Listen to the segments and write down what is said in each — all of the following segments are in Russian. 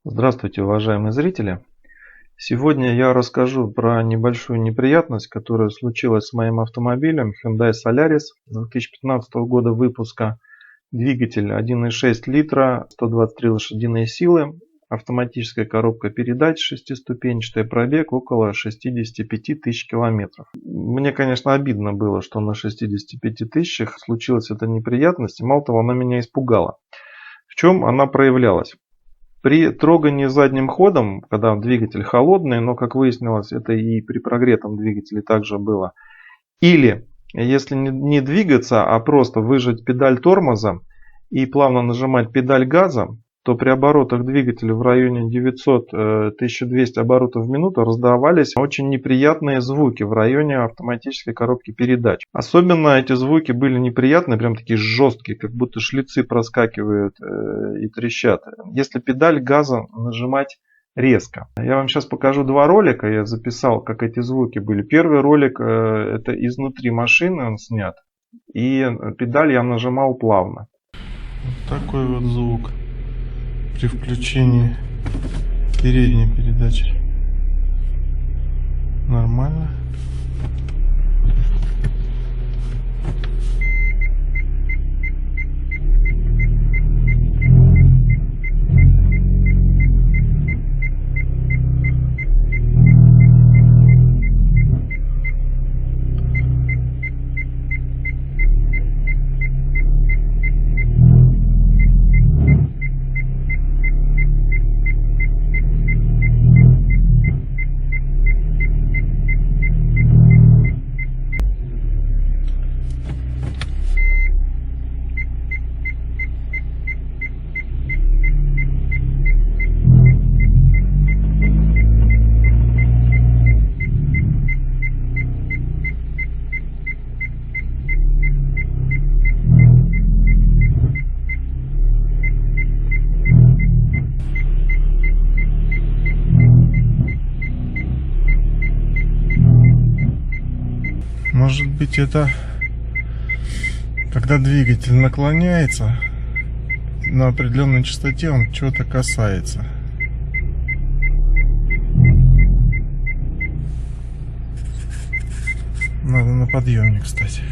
Здравствуйте, уважаемые зрители! Сегодня я расскажу про небольшую неприятность, которая случилась с моим автомобилем Hyundai Solaris 2015 года выпуска. Двигатель 1,6 литра, 123 лошадиные силы, автоматическая коробка передач шестиступенчатая, пробег около 65 тысяч километров. Мне, конечно, обидно было, что на 65 тысячах случилась эта неприятность, и мало того, она меня испугала. В чем она проявлялась? При трогании задним ходом, когда двигатель холодный, но, как выяснилось, это и при прогретом двигателе также было, или если не двигаться, а просто выжать педаль тормоза и плавно нажимать педаль газа, то при оборотах двигателя в районе 900-1200 оборотов в минуту раздавались очень неприятные звуки в районе автоматической коробки передач. Особенно эти звуки были неприятные, прям такие жесткие, как будто шлицы проскакивают и трещат, если педаль газа нажимать резко. Я вам сейчас покажу два ролика, я записал, как эти звуки были. Первый ролик это изнутри машины он снят, и педаль я нажимал плавно. Вот такой вот звук при включении передней передачи. Нормально. Может быть, это когда двигатель наклоняется на определенной частоте, он чего-то касается. Надо на подъемник, кстати.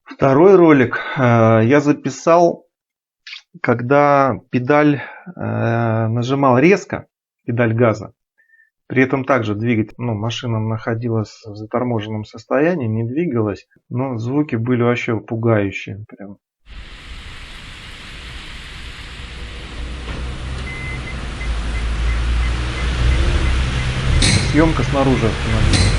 Второй ролик я записал, когда педаль нажимал резко, педаль газа. При этом также двигатель, машина находилась в заторможенном состоянии, не двигалась, но звуки были вообще пугающие. Прям. Съемка снаружи автомобиля.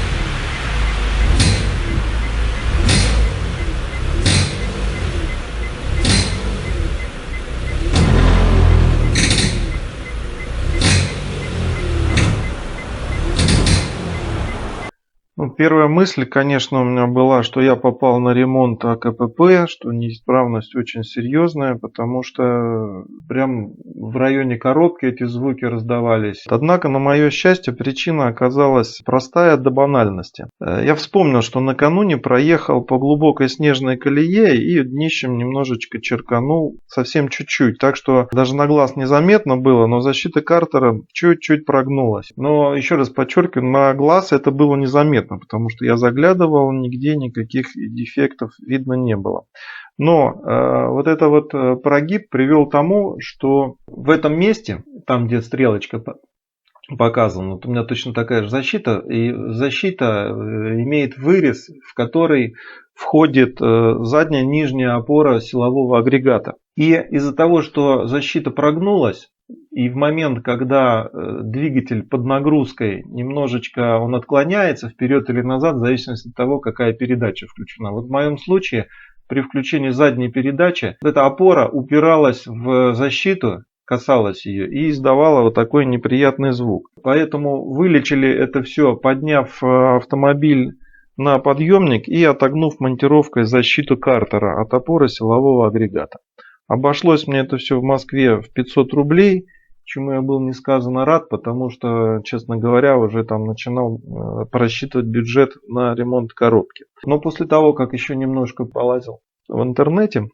Первая мысль, конечно, у меня была, что я попал на ремонт АКПП, что неисправность очень серьезная, потому что прям в районе коробки эти звуки раздавались. Однако, на мое счастье, причина оказалась простая до банальности. Я вспомнил, что накануне проехал по глубокой снежной колее и днищем немножечко черканул, совсем чуть-чуть, так что даже на глаз незаметно было, но защита картера чуть-чуть прогнулась. Но еще раз подчеркиваю, на глаз это было незаметно, потому что я заглядывал, нигде никаких дефектов видно не было. Но вот этот вот прогиб привел к тому, что в этом месте, там где стрелочка показана, вот у меня точно такая же защита, и защита имеет вырез, в который входит задняя нижняя опора силового агрегата. И из-за того, что защита прогнулась, и в момент, когда двигатель под нагрузкой немножечко он отклоняется вперед или назад, в зависимости от того, какая передача включена. Вот в моем случае при включении задней передачи эта опора упиралась в защиту, касалась ее и издавала вот такой неприятный звук. Поэтому вылечили это все, подняв автомобиль на подъемник и отогнув монтировкой защиту картера от опоры силового агрегата. Обошлось мне это все в Москве в 500 рублей, чему я был несказанно рад, потому что, честно говоря, уже там начинал просчитывать бюджет на ремонт коробки. Но после того, как еще немножко полазил в интернете,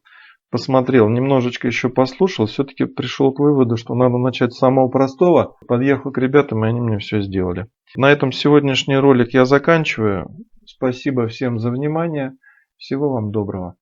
посмотрел, немножечко еще послушал, все-таки пришел к выводу, что надо начать с самого простого. Подъехал к ребятам, и они мне все сделали. На этом сегодняшний ролик я заканчиваю. Спасибо всем за внимание. Всего вам доброго.